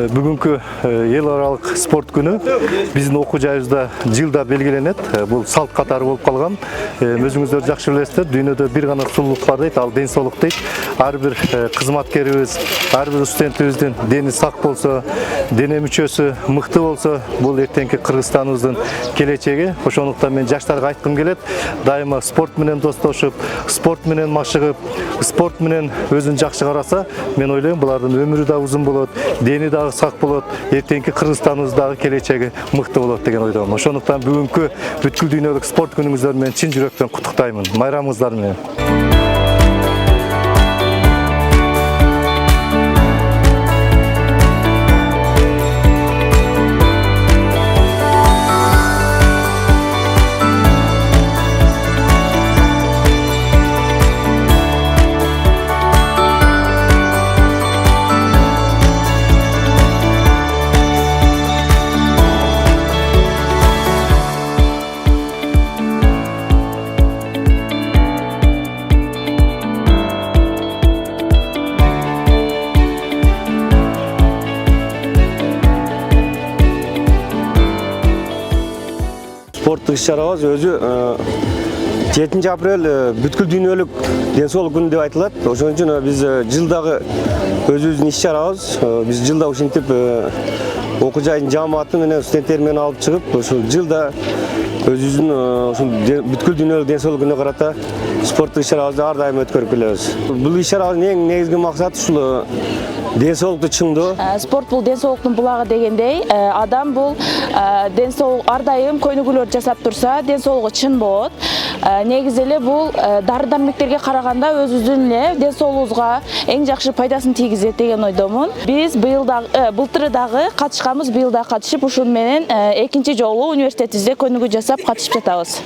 Бүгүнкү эл аралык спорт күнү биздин окуу жайыбызда жылда белгиленет. Бул салт катары болуп калган. Өзүңүздөр жакшы билесиздер, дүйнөдө бир гана сулуулук бар дейт, ал ден соолук дейт. Ар бир кызматкерибиз, ар бир студентибиздин дени сак болсо, дене мүчөсү мыкты болсо, бул эртеңки Кыргызстаныбыздын келечеги. Ошондуктан мен жаштарга айткым келет, дайыма спорт менен достошуп, спорт менен машыгып, спорт менен өзүн жакшы караса, мен ойлойм булардын өмүрү да узун болот, дени дагы сак болот, эртеңки Кыргызстаныбыздагы келечеги мыкты болот деген ойдомун. Ошондуктан бүгүнкү бүткүл дүйнөлүк спорт күнүңүздөр менен чын жүрөктөн куттуктаймын. Майрамыңыздар менен. Спорттық іс-шарабыз өзі 7 апрель бүткүл дүйнөлүк ден соолук күнү деп айтылат. Ошон үчүн биз жылдагы өзүбүздүн иш-чарабыз, биз жылда ушинтип окуу жайдын жааматы менен студенттер менен алып чыгып, ошол жылда өзүбүздүн бүткүл дүйнөлүк ден соолук күнүнө карата спорттук иш-чарабызды ар дайым өткөрүп келебиз. Бул иш-чарабыздын эң негизги максаты ушул ден соолукту чыңдоо. Спорт бул ден соолуктун булагы дегендей, адам бул ден соолук ар дайым көйнөгүүлөр жасап турса, ден соолугу чын болот. Негизи эле бул дары-дармектерге караганда өзүбүздүн эле ден соолугубузга эң жакшы пайдасын тийгизет деген ойдомун. Биз былтыр дагы катышканбыз, быйыл да катышып, ушун менен экинчи жолу университетибизде көйнөгүү жасап катышып жатабыз.